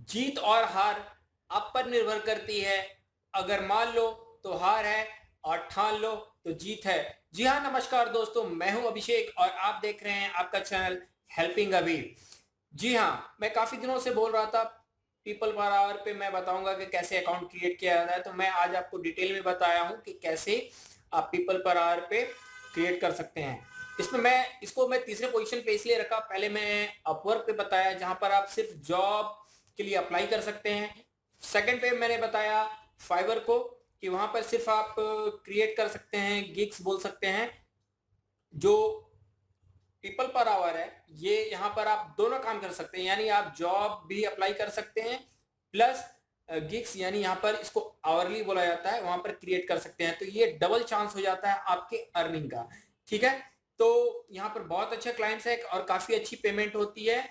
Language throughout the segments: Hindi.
जीत और हार आप पर निर्भर करती है। अगर मान लो तो हार है और ठान लो तो जीत है। जी हाँ, नमस्कार दोस्तों, मैं हूं अभिषेक और आप देख रहे हैं आपका चैनल हेल्पिंग अभी। जी हाँ, मैं काफी दिनों से बोल रहा था पीपल पर आवर पे मैं बताऊंगा कि कैसे अकाउंट क्रिएट किया जाता है, तो मैं आज आपको डिटेल में बताया हूं कि कैसे आप पीपल पर आवर पे क्रिएट कर सकते हैं। इसमें मैं तीसरे पोजीशन पे इसलिए रखा, पहले मैं अपवर्क पे बताया जहां पर आप सिर्फ जॉब के लिए अप्लाई कर सकते हैं। सेकंड पे मैंने बताया फाइवर को कि वहां पर सिर्फ आप क्रिएट कर सकते हैं, गिग्स बोल सकते हैं। जो पीपल पर आवर है, ये यहाँ पर आप दोनों काम कर सकते हैं, यानी आप जॉब भी अप्लाई कर सकते हैं प्लस गिग्स, यानी यहाँ पर इसको आवरली बोला जाता है, वहां पर क्रिएट कर सकते हैं। तो ये डबल चांस हो जाता है आपके अर्निंग का। ठीक है, तो यहाँ पर बहुत अच्छे क्लाइंट्स है और काफी अच्छी पेमेंट होती है।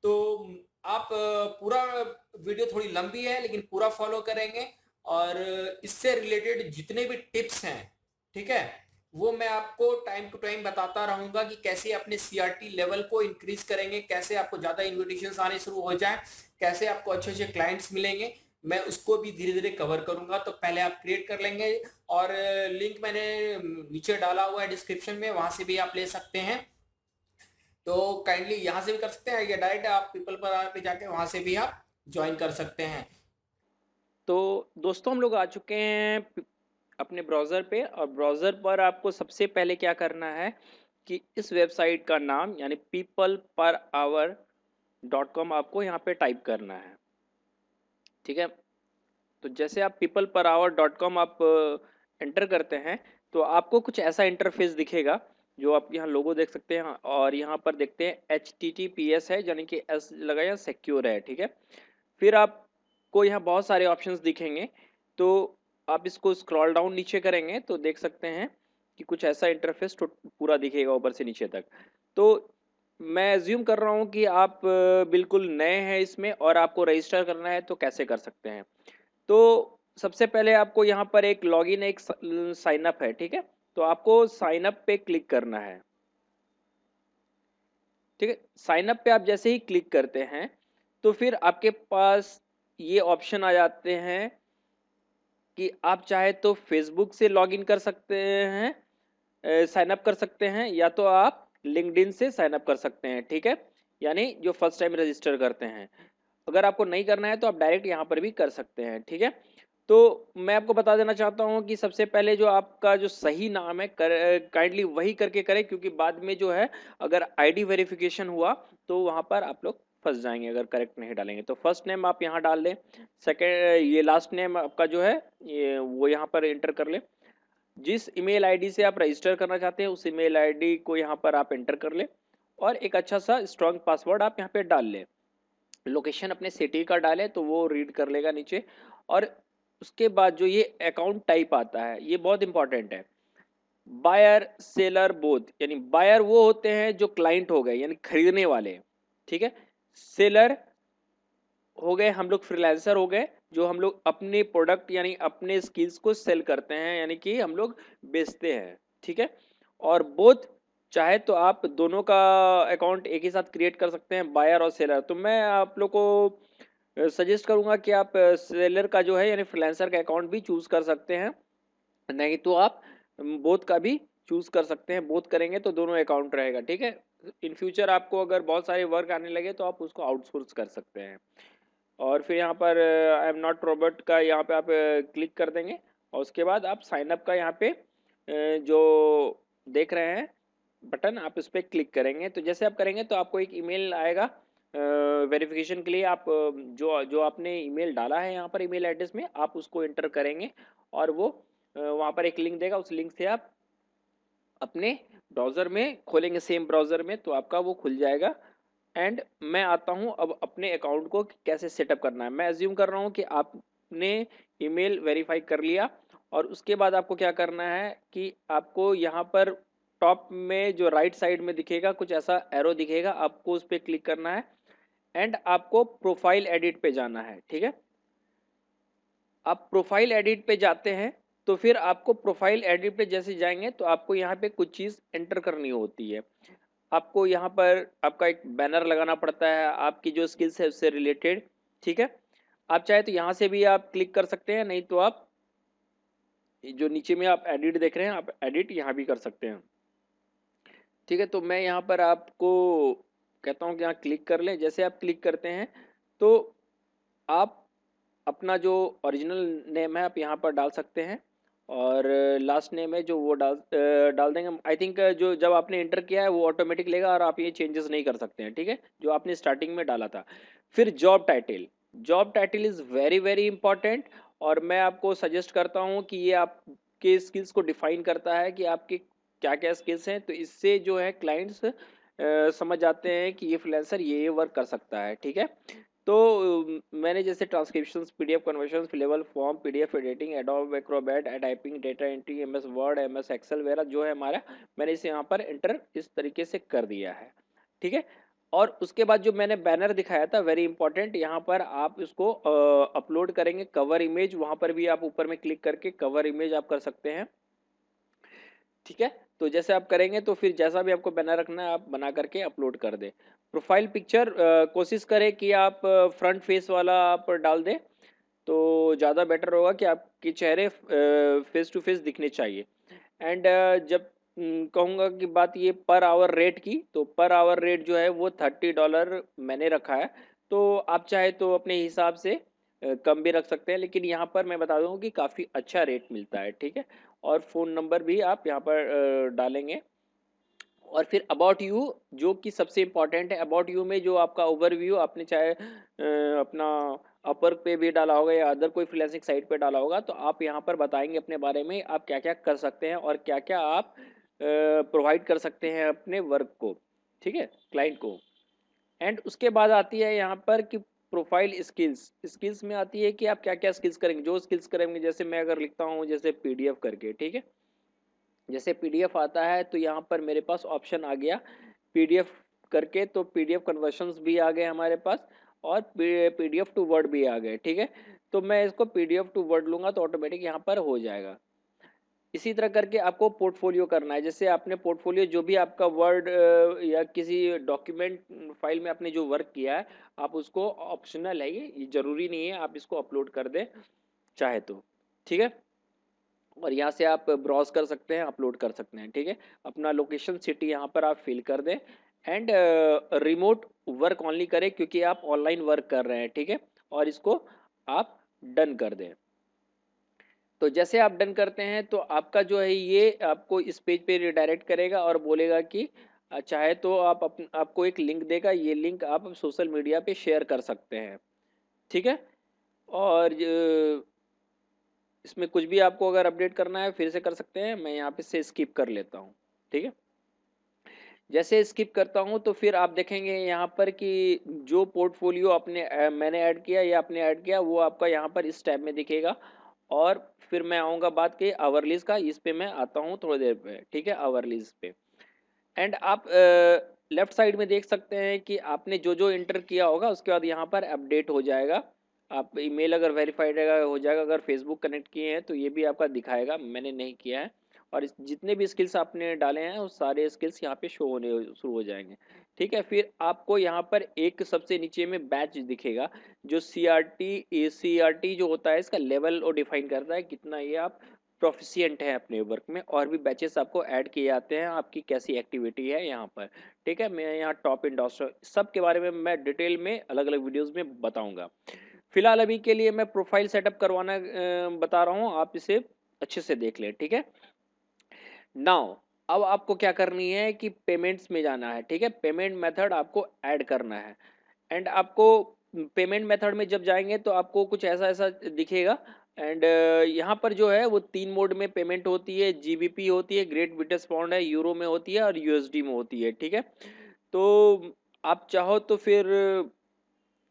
तो आप पूरा वीडियो थोड़ी लंबी है लेकिन पूरा फॉलो करेंगे और इससे रिलेटेड जितने भी टिप्स हैं, ठीक है, वो मैं आपको टाइम टू टाइम बताता रहूंगा कि कैसे अपने सीआरटी लेवल को इंक्रीज करेंगे, कैसे आपको ज्यादा इन्विटेशंस आने शुरू हो जाए, कैसे आपको अच्छे अच्छे क्लाइंट्स मिलेंगे। मैं उसको भी धीरे धीरे कवर करूंगा। तो पहले आप क्रिएट कर लेंगे और लिंक मैंने नीचे डाला हुआ है डिस्क्रिप्शन में, वहां से भी आप ले सकते हैं। तो काइंडली यहाँ से भी कर सकते हैं या डायरेक्ट आप पीपल पर आर पे जाके वहां से भी आप ज्वाइन कर सकते हैं। तो दोस्तों हम लोग आ चुके हैं अपने ब्राउज़र पे। और ब्राउज़र पर आपको सबसे पहले क्या करना है कि इस वेबसाइट का नाम यानी peopleperhour.com आपको यहाँ पे टाइप करना है। ठीक है, तो जैसे आप peopleperhour.com आप एंटर करते हैं तो आपको कुछ ऐसा इंटरफेस दिखेगा जो आप यहाँ लोगो देख सकते हैं और यहाँ पर देखते हैं HTTPS है यानी कि एस लगा या सिक्योर है। ठीक है, फिर आपको यहाँ बहुत सारे ऑप्शंस दिखेंगे। तो आप इसको स्क्रॉल डाउन नीचे करेंगे तो देख सकते हैं कि कुछ ऐसा इंटरफेस पूरा दिखेगा ऊपर से नीचे तक। तो मैं एज्यूम कर रहा हूँ कि आप बिल्कुल नए हैं इसमें और आपको रजिस्टर करना है, तो कैसे कर सकते हैं। तो सबसे पहले आपको यहाँ पर एक लॉगिन एक साइन अप है। ठीक है, तो आपको साइन अप पे क्लिक करना है। ठीक है, साइन अप पे आप जैसे ही क्लिक करते हैं तो फिर आपके पास ये ऑप्शन आ जाते हैं कि आप चाहे तो फेसबुक से लॉगिन कर सकते हैं, साइन अप कर सकते हैं, या तो आप लिंक्डइन से साइन अप कर सकते हैं। ठीक है, यानी जो फर्स्ट टाइम रजिस्टर करते हैं। अगर आपको नहीं करना है तो आप डायरेक्ट यहाँ पर भी कर सकते हैं। ठीक है, तो मैं आपको बता देना चाहता हूँ कि सबसे पहले जो आपका जो सही नाम है काइंडली वही करके करें, क्योंकि बाद में जो है अगर आईडी वेरिफिकेशन हुआ तो वहाँ पर आप लोग फंस जाएंगे अगर करेक्ट नहीं डालेंगे। तो फर्स्ट नेम आप यहाँ डाल लें, सेकेंड ये लास्ट नेम आपका जो है ये वो यहाँ पर एंटर कर लें। जिस ईमेल आईडी से आप रजिस्टर करना चाहते हैं उस ईमेल आईडी को यहाँ पर आप एंटर कर लें और एक अच्छा सा स्ट्रॉन्ग पासवर्ड आप यहाँ पे डाल लें। लोकेशन अपने सिटी का डालें तो वो रीड कर लेगा नीचे। और उसके बाद जो ये अकाउंट टाइप आता है ये बहुत इंपॉर्टेंट है। बायर सेलर बोथ, यानी बायर वो होते हैं जो क्लाइंट हो गए यानी खरीदने वाले। ठीक है, सेलर हो गए हम लोग फ्रीलांसर हो गए जो हम लोग अपने प्रोडक्ट यानी अपने स्किल्स को सेल करते हैं यानी कि हम लोग बेचते हैं। ठीक है, और बोथ चाहे तो आप दोनों का अकाउंट एक ही साथ क्रिएट कर सकते हैं, बायर और सेलर। तो मैं आप लोग को सजेस्ट करूंगा कि आप सेलर का जो है यानी फ्रीलांसर का अकाउंट भी चूज कर सकते हैं, नहीं तो आप बोथ का भी चूज कर सकते हैं। बोथ करेंगे तो दोनों अकाउंट रहेगा। ठीक है, इन फ्यूचर आपको अगर बहुत सारे वर्क आने लगे तो आप उसको आउटसोर्स कर सकते हैं। और फिर यहाँ पर आई एम नॉट रोबोट का यहाँ पे आप क्लिक कर देंगे और उसके बाद आप साइन अप का यहाँ पे जो देख रहे हैं बटन आप उस पर क्लिक करेंगे। तो जैसे आप करेंगे तो आपको एक ईमेल आएगा वेरिफिकेशन के लिए। आप जो जो आपने ईमेल डाला है यहाँ पर ईमेल एड्रेस में आप उसको एंटर करेंगे और वो वहाँ पर एक लिंक देगा, उस लिंक से आप अपने ब्राउज़र में खोलेंगे, सेम ब्राउज़र में, तो आपका वो खुल जाएगा। एंड मैं आता हूँ अब अपने अकाउंट को कैसे सेटअप करना है। मैं अज्यूम कर रहा हूँ कि आपने ईमेल वेरीफाई कर लिया और उसके बाद आपको क्या करना है कि आपको यहाँ पर टॉप में जो राइट साइड में दिखेगा कुछ ऐसा एरो दिखेगा, आपको उस पर क्लिक करना है एंड आपको प्रोफाइल एडिट पे जाना है। ठीक है, आप प्रोफाइल एडिट पे जाते हैं तो फिर आपको प्रोफाइल एडिट पे जैसे जाएंगे तो आपको यहाँ पे कुछ चीज़ एंटर करनी होती है। आपको यहाँ पर आपका एक बैनर लगाना पड़ता है आपकी जो स्किल्स है उससे रिलेटेड। ठीक है, आप चाहे तो यहाँ से भी आप क्लिक कर सकते हैं, नहीं तो आप जो नीचे में आप एडिट देख रहे हैं, आप एडिट यहाँ भी कर सकते हैं। ठीक है, तो मैं यहाँ पर आपको कहता हूँ कि यहाँ क्लिक कर लें। जैसे आप क्लिक करते हैं तो आप अपना जो ओरिजिनल नेम है आप यहाँ पर डाल सकते हैं, और लास्ट नेम है जो वो डाल देंगे। आई थिंक जो जब आपने इंटर किया है वो ऑटोमेटिक लेगा और आप ये चेंजेस नहीं कर सकते हैं। ठीक है, जो आपने स्टार्टिंग में डाला था। फिर job title is very very important, और मैं आपको सजेस्ट करता हूँ कि ये आपके स्किल्स को डिफाइन करता है कि आपके क्या क्या स्किल्स हैं। तो इससे जो है क्लाइंट्स समझ जाते हैं कि ये फ्रीलांसर ये वर्क कर सकता है। ठीक है, तो मैंने जैसे transcriptions, PDF conversions, fillable form, PDF editing, Adobe Acrobat, typing, data entry, MS Word, MS Excel वगैरह जो है हमारा, मैंने इसे यहाँ पर एंटर इस तरीके से कर दिया है। ठीक है, और उसके बाद जो मैंने बैनर दिखाया था वेरी इंपॉर्टेंट, यहाँ पर आप इसको अपलोड करेंगे कवर इमेज, वहाँ पर भी आप ऊपर में क्लिक करके कवर इमेज आप कर सकते हैं। ठीक है, तो जैसे आप करेंगे तो फिर जैसा भी आपको बैनर रखना है आप बना करके अपलोड कर दें। प्रोफाइल पिक्चर कोशिश करें कि आप फ्रंट फेस वाला आप डाल दें, तो ज़्यादा बेटर होगा कि आपके चेहरे फेस टू फेस दिखने चाहिए। एंड जब कहूँगा कि बात ये पर आवर रेट की, तो पर आवर रेट जो है वो $30 मैंने रखा है। तो आप चाहे तो अपने हिसाब से कम भी रख सकते हैं, लेकिन यहाँ पर मैं बता दूँ कि काफ़ी अच्छा रेट मिलता है। ठीक है, और फ़ोन नंबर भी आप यहाँ पर डालेंगे। और फिर अबाउट यू, जो कि सबसे इम्पॉर्टेंट है। अबाउट यू में जो आपका ओवरव्यू आपने चाहे अपना अपवर्क पे भी डाला होगा या अदर कोई फ्रीलांसिंग साइट पे डाला होगा, तो आप यहाँ पर बताएंगे अपने बारे में आप क्या क्या कर सकते हैं और क्या क्या आप प्रोवाइड कर सकते हैं अपने वर्क को। ठीक है, क्लाइंट को। एंड उसके बाद आती है यहाँ पर कि प्रोफाइल स्किल्स। स्किल्स में आती है कि आप क्या क्या स्किल्स करेंगे। जो स्किल्स करेंगे, जैसे मैं अगर लिखता हूँ जैसे पीडीएफ करके, ठीक है, जैसे पीडीएफ आता है तो यहाँ पर मेरे पास ऑप्शन आ गया पीडीएफ करके, तो पीडीएफ कन्वर्शंस भी आ गए हमारे पास, और पीडीएफ टू वर्ड भी आ गए। ठीक है, तो मैं इसको पीडीएफ टू वर्ड लूंगा तो ऑटोमेटिक यहाँ पर हो जाएगा। इसी तरह करके आपको पोर्टफोलियो करना है। जैसे आपने पोर्टफोलियो जो भी आपका वर्ड या किसी डॉक्यूमेंट फाइल में आपने जो वर्क किया है, आप उसको ऑप्शनल है, ये जरूरी नहीं है आप इसको अपलोड कर दें चाहे तो। ठीक है, और यहाँ से आप ब्राउज कर सकते हैं, अपलोड कर सकते हैं। ठीक है, अपना लोकेशन सिटी यहाँ पर आप फिल कर दें। एंड रिमोट वर्क ओनली करें क्योंकि आप ऑनलाइन वर्क कर रहे हैं। ठीक है, और इसको आप डन कर दें। तो जैसे आप डन करते हैं तो आपका जो है ये आपको इस पेज पे रिडायरेक्ट करेगा और बोलेगा कि चाहे तो आपको एक लिंक देगा, ये लिंक आप सोशल मीडिया पे शेयर कर सकते हैं। ठीक है, और इसमें कुछ भी आपको अगर अपडेट करना है फिर से कर सकते हैं। मैं यहाँ पे से स्किप कर लेता हूँ। ठीक है, जैसे स्किप करता हूँ तो फिर आप देखेंगे यहाँ पर कि जो पोर्टफोलियो मैंने ऐड किया या आपने ऐड किया वो आपका यहाँ पर इस टैब में दिखेगा। और फिर मैं आऊँगा बात के आवरलीज का, इस पे मैं आता हूँ थोड़ी देर पे। ठीक है, आवरलीज पे। एंड आप लेफ्ट साइड में देख सकते हैं कि आपने जो जो इंटर किया होगा उसके बाद यहाँ पर अपडेट हो जाएगा। आप ईमेल अगर वेरीफाइड हो जाएगा, अगर फेसबुक कनेक्ट किए हैं तो ये भी आपका दिखाएगा। मैंने नहीं किया है, और जितने भी स्किल्स आपने डाले हैं वो सारे स्किल्स यहाँ पे शो होने शुरू हो जाएंगे। ठीक है, फिर आपको यहाँ पर एक सबसे नीचे में बैच दिखेगा, जो सी आर टी जो होता है इसका लेवल और डिफाइन करता है कितना ये आप प्रोफिशिएंट है अपने वर्क में। और भी बैचेस आपको ऐड किए जाते हैं, आपकी कैसी एक्टिविटी है यहाँ पर। ठीक है, मैं यहाँ टॉप इंडस्ट्री सब के बारे में मैं डिटेल में अलग अलग वीडियोस में बताऊंगा। फिलहाल अभी के लिए मैं प्रोफाइल सेटअप करवाना बता रहा हूँ, आप इसे अच्छे से देख लें। ठीक है, नाउ अब आपको क्या करनी है कि पेमेंट्स में जाना है। ठीक है, पेमेंट मेथड आपको ऐड करना है। एंड आपको पेमेंट मेथड में जब जाएंगे तो आपको कुछ ऐसा ऐसा दिखेगा। एंड यहाँ पर जो है वो 3 मोड में पेमेंट होती है। जीबीपी होती है, ग्रेट ब्रिटिश पाउंड है, यूरो में होती है और यूएसडी में होती है। ठीक है, तो आप चाहो तो फिर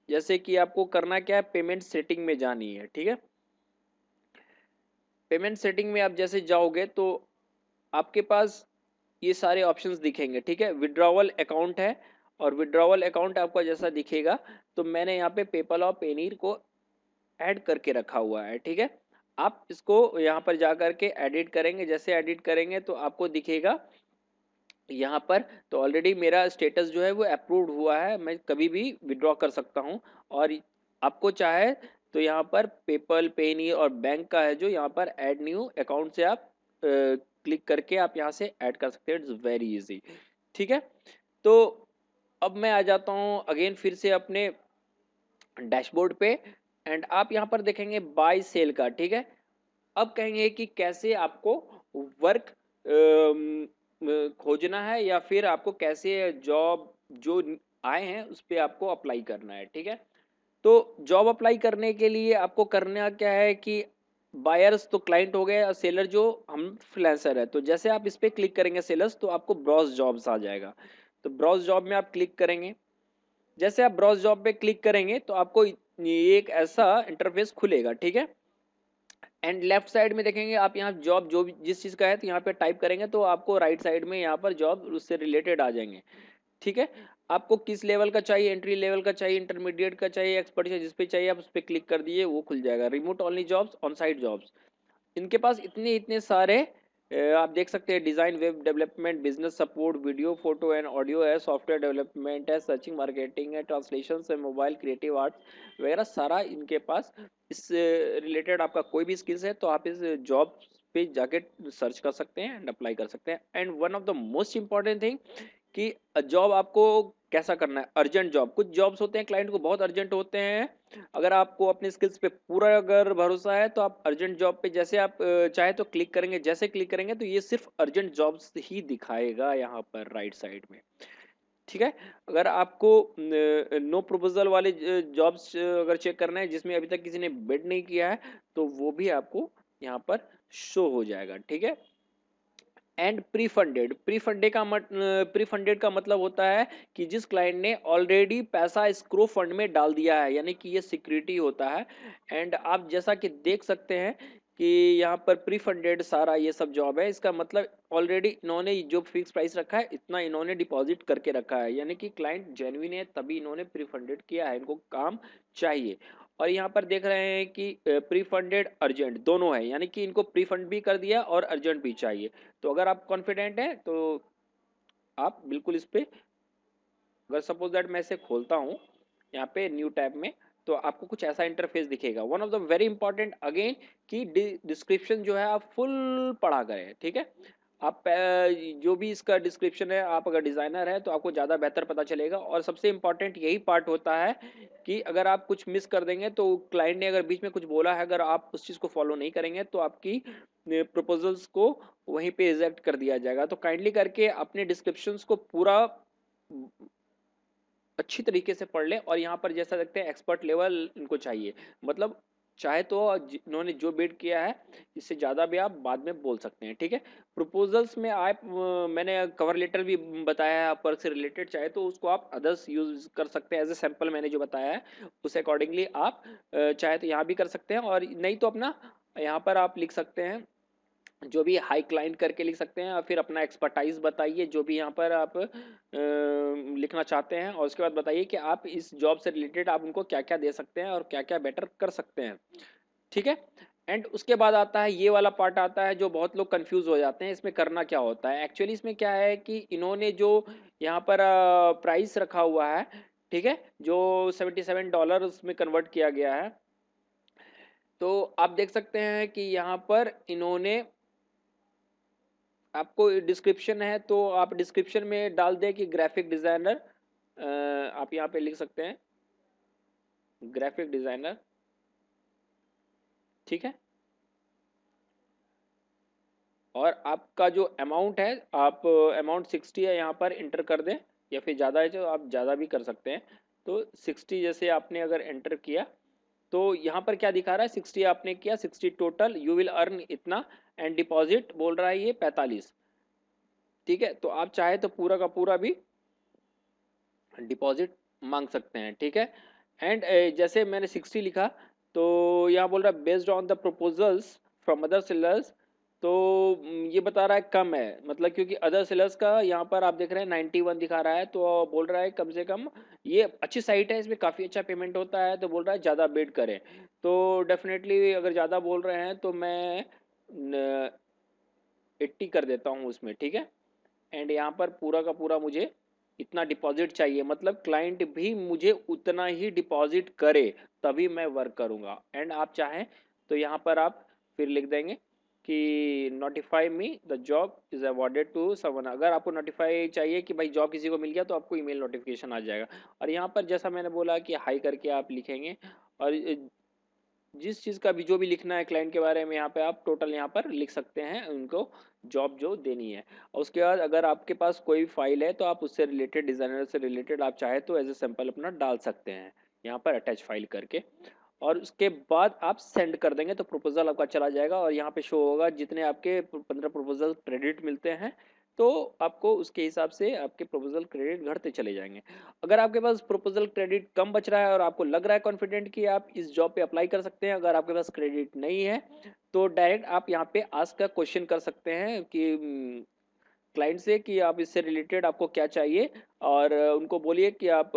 जैसे कि आपको करना क्या है, पेमेंट सेटिंग में जानी है। ठीक है, पेमेंट सेटिंग में आप जैसे जाओगे तो आपके पास ये सारे ऑप्शंस दिखेंगे। ठीक है, विड्रॉवल अकाउंट है, और विड्रॉवल अकाउंट आपका जैसा दिखेगा, तो मैंने यहाँ पे पेपल और पेनीर को ऐड करके रखा हुआ है। ठीक है, आप इसको यहाँ पर जा करके एडिट करेंगे। जैसे एडिट करेंगे तो आपको दिखेगा यहाँ पर, तो ऑलरेडी मेरा स्टेटस जो है वो अप्रूव्ड हुआ है, मैं कभी भी विड्रॉ कर सकता हूँ। और आपको चाहे तो यहाँ पर पेपल, पेनी और बैंक का है जो यहाँ पर ऐड न्यू अकाउंट से आप क्लिक करके आप यहाँ से ऐड कर सकते हैं। It's very easy. ठीक है, तो अब मैं आ जाता हूँ अगेन फिर से अपने डैशबोर्ड पे, एंड आप यहाँ पर देखेंगे बाय सेल का। ठीक है, अब कहेंगे कि कैसे आपको वर्क खोजना है या फिर आपको कैसे जॉब जो आए हैं उस पर आपको अप्लाई करना है। ठीक है, तो जॉब अप्लाई करने के लिए आपको करना क्या है कि बायर्स तो क्लाइंट हो गए और सेलर जो हम फ्रीलांसर है, तो जैसे आप इस पर क्लिक करेंगे सेलर्स, तो आपको ब्राउज जॉब्स आ जाएगा। तो ब्राउज जॉब में आप क्लिक करेंगे। जैसे आप ब्राउज जॉब पे क्लिक करेंगे तो आपको ये एक ऐसा इंटरफेस खुलेगा। ठीक है, एंड लेफ्ट साइड में देखेंगे आप यहाँ जॉब जो भी जिस चीज़ का है तो यहाँ पे टाइप करेंगे तो आपको राइट साइड में यहाँ पर जॉब उससे रिलेटेड आ जाएंगे। ठीक है, आपको किस लेवल का चाहिए, एंट्री लेवल का चाहिए, इंटरमीडिएट का चाहिए, एक्सपर्ट चाहिए, जिस पे चाहिए आप उस पर क्लिक कर दीजिए, वो खुल जाएगा। Remote only jobs, on site jobs, इनके पास इतने इतने सारे आप देख सकते हैं। Design, web development, business support, video photo and audio है, सॉफ्टवेयर डेवलपमेंट है, सर्चिंग मार्केटिंग है, ट्रांसलेशन है, मोबाइल क्रिएटिव आर्ट्स वगैरह सारा इनके पास। इस रिलेटेड आपका कोई भी स्किल्स है तो आप इस जॉब पे जाके सर्च कर सकते हैं एंड अप्लाई कर सकते हैं। And one of the most important thing कि जॉब आपको कैसा करना है। अर्जेंट जॉब, कुछ जॉब्स होते हैं क्लाइंट को बहुत अर्जेंट होते हैं। अगर आपको अपने स्किल्स पे पूरा अगर भरोसा है तो आप अर्जेंट जॉब पे जैसे आप चाहे तो क्लिक करेंगे, जैसे क्लिक करेंगे तो ये सिर्फ अर्जेंट जॉब्स ही दिखाएगा यहाँ पर राइट साइड में। ठीक है, अगर आपको नो प्रपोजल वाले जॉब्स अगर चेक करना है जिसमें अभी तक किसी ने बिड नहीं किया है तो वो भी आपको यहाँ पर शो हो जाएगा। ठीक है, and pre funded, pre funded का मतलब होता है कि जिस क्लाइंट ने ऑलरेडी पैसा स्क्रो फंड में डाल दिया है, यानी कि ये सिक्योरिटी होता है। एंड आप जैसा कि देख सकते हैं कि यहाँ पर प्री फंडेड सारा ये सब जॉब है, इसका मतलब ऑलरेडी इन्होंने जो फिक्स प्राइस रखा है इतना इन्होंने डिपॉजिट करके रखा है, यानी कि क्लाइंट जेन्युइन है तभी इन्होंने प्री फंडेड किया है, इनको काम चाहिए। और यहाँ पर देख रहे हैं कि प्री फंडेड अर्जेंट दोनों है, यानी कि इनको प्री फंड भी कर दिया और अर्जेंट भी चाहिए। तो अगर आप कॉन्फिडेंट हैं तो आप बिल्कुल इस पे, अगर सपोज दैट मैं इसे खोलता हूँ यहाँ पे न्यू टैब में, तो आपको कुछ ऐसा इंटरफेस दिखेगा। One of the very important again कि डिस्क्रिप्शन जो है आप फुल पढ़ा करें। ठीक है, आप जो भी इसका डिस्क्रिप्शन है, आप अगर डिज़ाइनर है तो आपको ज़्यादा बेहतर पता चलेगा। और सबसे इम्पॉर्टेंट यही पार्ट होता है कि अगर आप कुछ मिस कर देंगे तो क्लाइंट ने अगर बीच में कुछ बोला है, अगर आप उस चीज़ को फॉलो नहीं करेंगे तो आपकी प्रपोजल्स को वहीं पे रिजेक्ट कर दिया जाएगा। तो काइंडली करके अपने डिस्क्रिप्शंस को पूरा अच्छी तरीके से पढ़ लें। और यहाँ पर जैसा देखते हैं एक्सपर्ट लेवल इनको चाहिए, मतलब चाहे तो इन्होंने जो बिड किया है इससे ज़्यादा भी आप बाद में बोल सकते हैं। ठीक है, प्रपोजल्स में आप मैंने कवर लेटर भी बताया है आप वर्क से रिलेटेड, चाहे तो उसको आप अदर्स यूज कर सकते हैं एज ए सैम्पल। मैंने जो बताया है उस अकॉर्डिंगली आप चाहे तो यहाँ भी कर सकते हैं, और नहीं तो अपना यहाँ पर आप लिख सकते हैं जो भी हाई क्लाइंट करके लिख सकते हैं, और फिर अपना एक्सपर्टाइज बताइए जो भी यहाँ पर आप लिखना चाहते हैं, और उसके बाद बताइए कि आप इस जॉब से रिलेटेड आप उनको क्या क्या दे सकते हैं और क्या क्या बेटर कर सकते हैं। ठीक है, एंड उसके बाद आता है ये वाला पार्ट आता है जो बहुत लोग कंफ्यूज हो जाते हैं इसमें करना क्या होता है। एक्चुअली इसमें क्या है कि इन्होंने जो यहाँ पर प्राइस रखा हुआ है, ठीक है, जो $77 उसमें कन्वर्ट किया गया है, तो आप देख सकते हैं कि यहाँ पर इन्होंने आपको डिस्क्रिप्शन है तो आप डिस्क्रिप्शन में डाल दें कि ग्राफिक डिज़ाइनर, आप यहाँ पे लिख सकते हैं ग्राफिक डिज़ाइनर। ठीक है, और आपका जो अमाउंट है आप अमाउंट 60 है यहाँ पर इंटर कर दें, या फिर ज़्यादा है तो आप ज़्यादा भी कर सकते हैं। तो 60 जैसे आपने अगर एंटर किया तो यहाँ पर क्या दिखा रहा है, 60 आपने किया, 60 टोटल, यू विल अर्न इतना, एंड डिपॉजिट बोल रहा है ये 45। ठीक है, तो आप चाहे तो पूरा का पूरा भी डिपॉजिट मांग सकते हैं। ठीक है, एंड जैसे मैंने 60 लिखा तो यहाँ बोल रहा है based on the proposals from other sellers, तो ये बता रहा है कम है, मतलब क्योंकि अदर सेलर्स का यहाँ पर आप देख रहे हैं 91 दिखा रहा है, तो बोल रहा है कम से कम ये अच्छी साइट है, इसमें काफ़ी अच्छा पेमेंट होता है, तो बोल रहा है ज़्यादा बिड करें। तो डेफिनेटली अगर ज़्यादा बोल रहे हैं तो मैं 80 कर देता हूँ उसमें। ठीक है, एंड यहाँ पर पूरा का पूरा मुझे इतना डिपॉजिट चाहिए, मतलब क्लाइंट भी मुझे उतना ही डिपॉजिट करे तभी मैं वर्क करूँगा। एंड आप चाहें तो यहाँ पर आप फिर लिख देंगे कि notify me the job is awarded to someone. अगर आपको नोटिफाई चाहिए कि भाई जॉब किसी को मिल गया तो आपको ईमेल नोटिफिकेशन आ जाएगा। और यहाँ पर जैसा मैंने बोला कि हाई करके आप लिखेंगे, और जिस चीज़ का भी जो भी लिखना है क्लाइंट के बारे में यहाँ पे आप टोटल यहाँ पर लिख सकते हैं उनको जॉब जो देनी है। और उसके बाद अगर आपके पास कोई फाइल है तो आप उससे रिलेटेड, डिज़ाइनर से रिलेटेड आप चाहे तो एज ए सैम्पल अपना डाल सकते हैं यहाँ पर अटैच फाइल करके। और उसके बाद आप सेंड कर देंगे तो प्रपोजल आपका चला जाएगा और यहाँ पे शो होगा जितने आपके 15 प्रपोजल क्रेडिट मिलते हैं तो आपको उसके हिसाब से आपके प्रपोजल क्रेडिट घटते चले जाएंगे। अगर आपके पास प्रपोजल क्रेडिट कम बच रहा है और आपको लग रहा है कॉन्फिडेंट कि आप इस जॉब पे अप्लाई कर सकते हैं, अगर आपके पास क्रेडिट नहीं है तो डायरेक्ट आप यहाँ पे आस्क का क्वेश्चन कर सकते हैं कि क्लाइंट से कि आप इससे रिलेटेड आपको क्या चाहिए, और उनको बोलिए कि आप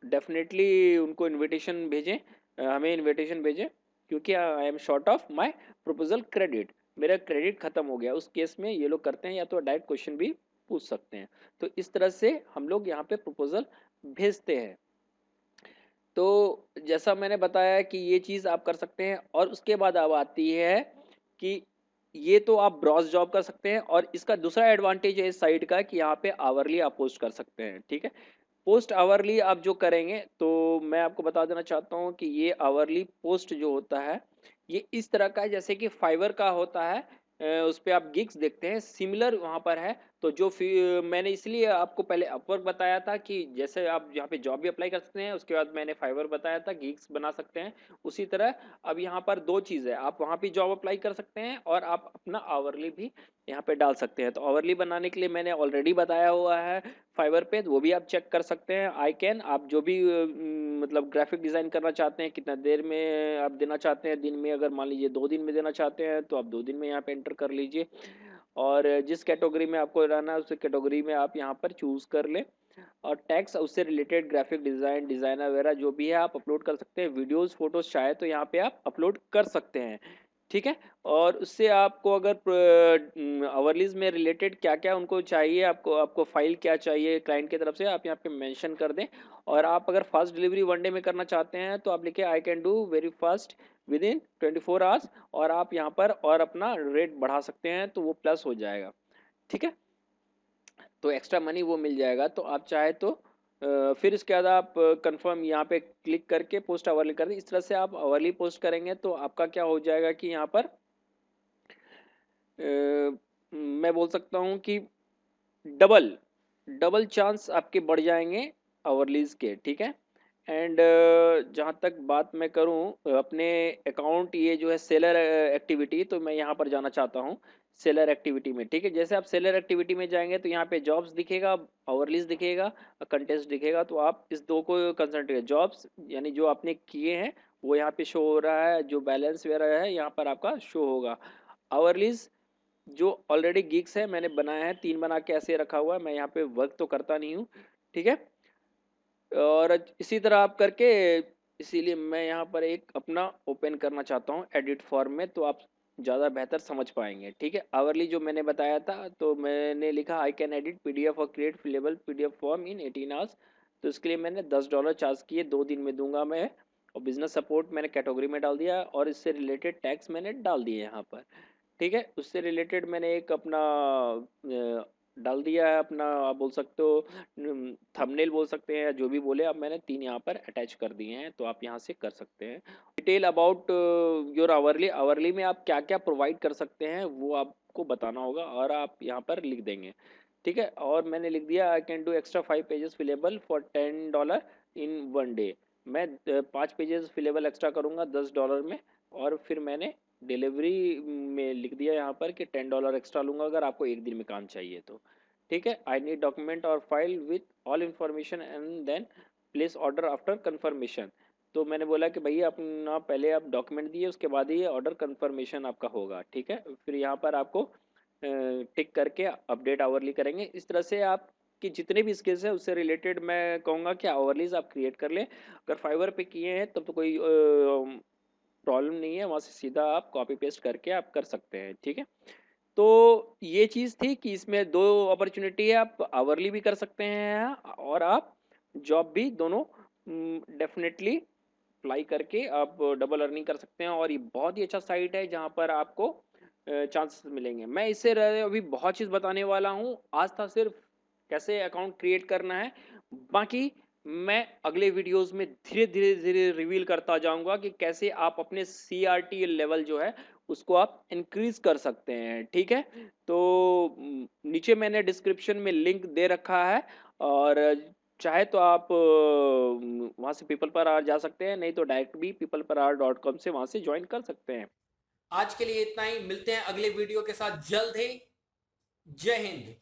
डेफिनेटली उनको इनविटेशन भेजें, हमें इनविटेशन भेजें क्योंकि I am short of my proposal credit, मेरा क्रेडिट ख़त्म हो गया। उस केस में ये लोग करते हैं या तो डायरेक्ट क्वेश्चन भी पूछ सकते हैं। तो इस तरह से हम लोग यहाँ पे प्रपोजल भेजते हैं। तो जैसा मैंने बताया कि ये चीज़ आप कर सकते हैं, और उसके बाद अब आती है कि ये तो आप ब्रॉस जॉब कर सकते हैं, और इसका दूसरा एडवांटेज है इस साइट का कि यहाँ पे आवरली आप पोस्ट कर सकते हैं। ठीक है, पोस्ट आवरली आप जो करेंगे तो मैं आपको बता देना चाहता हूँ कि ये आवरली पोस्ट जो होता है ये इस तरह का है जैसे कि फाइवर का होता है। उस पे आप गिग्स देखते हैं सिमिलर वहाँ पर है। तो जो मैंने इसलिए आपको पहले अपवर्क बताया था कि जैसे आप यहाँ पे जॉब भी अप्लाई कर सकते हैं, उसके बाद मैंने फाइवर बताया था गिग्स बना सकते हैं। उसी तरह अब यहाँ पर दो चीज़ है, आप वहाँ भी जॉब अप्लाई कर सकते हैं और आप अपना आवरली भी यहाँ पे डाल सकते हैं। तो आवरली बनाने के लिए मैंने ऑलरेडी बताया हुआ है फाइवर पे, तो वो भी आप चेक कर सकते हैं। आई कैन आप जो भी मतलब ग्राफिक डिज़ाइन करना चाहते हैं कितना देर में आप देना चाहते हैं, दिन में अगर मान लीजिए 2 दिन में देना चाहते हैं तो आप 2 दिन में यहाँ पे एंटर कर लीजिए, और जिस कैटेगरी में आपको रहना है उस कैटेगरी में आप यहाँ पर चूज़ कर लें। और टैक्स उससे रिलेटेड ग्राफिक डिज़ाइन, डिज़ाइनर वगैरह जो भी है आप अपलोड कर सकते हैं। वीडियोस फोटोज चाहे तो यहाँ पे आप अपलोड कर सकते हैं। ठीक है, और उससे आपको अगर अवरलीज में रिलेटेड क्या क्या उनको चाहिए, आपको आपको फाइल क्या चाहिए क्लाइंट की तरफ से आप यहाँ पे मेंशन कर दें। और आप अगर फास्ट डिलीवरी 1 डे में करना चाहते हैं तो आप लिखिए I can do very fast with in 24 hours, और आप यहाँ पर और अपना रेट बढ़ा सकते हैं तो वो प्लस हो जाएगा। ठीक है, तो एक्स्ट्रा मनी वो मिल जाएगा। तो आप चाहे तो फिर इसके बाद आप कंफर्म यहाँ पे क्लिक करके पोस्ट आवरली कर दें। इस तरह से आप आवरली पोस्ट करेंगे तो आपका क्या हो जाएगा कि यहाँ पर मैं बोल सकता हूँ कि डबल डबल चांस आपके बढ़ जाएंगे आवरलीज के। ठीक है, एंड जहाँ तक बात मैं करूँ अपने अकाउंट ये जो है सेलर एक्टिविटी, तो मैं यहाँ पर जाना चाहता हूँ सेलर एक्टिविटी में। ठीक है, जैसे आप सेलर एक्टिविटी में जाएंगे तो यहाँ पे जॉब्स दिखेगा, आवरलीज दिखेगा, कंटेस्ट दिखेगा। तो आप इस दो को कंसंट्रेट, जॉब्स यानी जो आपने किए हैं वो यहाँ पे शो हो रहा है, जो बैलेंस वगैरह है यहाँ पर आपका शो होगा। आवरलीज जो ऑलरेडी गिग्स है मैंने बनाया है, 3 बना के ऐसे रखा हुआ है, मैं यहाँ पे वर्क तो करता नहीं हूँ। ठीक है, और इसी तरह आप करके, इसीलिए मैं यहाँ पर एक अपना ओपन करना चाहता हूँ एडिट फॉर्म में, तो आप ज़्यादा बेहतर समझ पाएंगे। ठीक है, आवरली जो मैंने बताया था तो मैंने लिखा आई कैन एडिट पीडीएफ और create फिलेबल PDF form in 18 hours. तो इसके लिए मैंने $10 चार्ज किए, 2 दिन में दूंगा मैं। और बिजनेस सपोर्ट मैंने कैटेगरी में डाल दिया और इससे रिलेटेड टैक्स मैंने डाल दिए यहाँ पर। ठीक है, उससे रिलेटेड मैंने एक अपना डाल दिया है, अपना आप बोल सकते हो थंबनेल बोल सकते हैं या जो भी बोले, अब मैंने 3 यहाँ पर अटैच कर दिए हैं तो आप यहाँ से कर सकते हैं। Detail about your hourly, hourly में आप क्या क्या प्रोवाइड कर सकते हैं वो आपको बताना होगा और आप यहाँ पर लिख देंगे। ठीक है, और मैंने लिख दिया I can do extra 5 pages फिलेबल for $10 in 1 day. मैं 5 पेजेस फिलेबल एक्स्ट्रा करूँगा $10 में, और फिर मैंने डिलीवरी में लिख दिया यहाँ पर कि $10 एक्स्ट्रा लूँगा अगर आपको 1 दिन में काम चाहिए तो। ठीक है, आई नीड डॉक्यूमेंट और file with all information and then place order after confirmation. तो मैंने बोला कि भैया अपना पहले आप डॉक्यूमेंट दिए उसके बाद ही ऑर्डर कंफर्मेशन आपका होगा। ठीक है, फिर यहाँ पर आपको टिक करके अपडेट आवरली करेंगे। इस तरह से आप कि जितने भी स्किल्स है उससे रिलेटेड मैं कहूँगा कि आवरलीज आप क्रिएट कर लें। अगर फाइवर पे किए हैं तब तो कोई प्रॉब्लम नहीं है, वहाँ से सीधा आप कॉपी पेस्ट करके आप कर सकते हैं। ठीक है, तो ये चीज़ थी कि इसमें 2 अपॉर्चुनिटी है, आप आवरली भी कर सकते हैं और आप जॉब भी दोनों डेफ़िनेटली अप्लाई करके आप डबल अर्निंग कर सकते हैं और ये बहुत ही अच्छा साइट है जहाँ पर आपको चांसेस मिलेंगे। मैं इससे अभी बहुत चीज़ बताने वाला हूँ। आज था सिर्फ कैसे अकाउंट क्रिएट करना है, बाकी मैं अगले वीडियोज़ में धीरे-धीरे रिवील करता जाऊँगा कि कैसे आप अपने सीआरटी लेवल जो है उसको आप इंक्रीज़ कर सकते हैं, ठीक है? तो नीचे मैंने डिस्क्रिप्शन में लिंक दे रखा है और चाहे तो आप वहाँ से पीपल पर आवर जा सकते हैं, नहीं तो डायरेक्ट भी peopleparar.com से वहाँ से जॉइन कर सकते हैं। आज के लिए इतना ही, मिलते हैं अगले वीडियो के साथ जल्द ही। जय हिंद।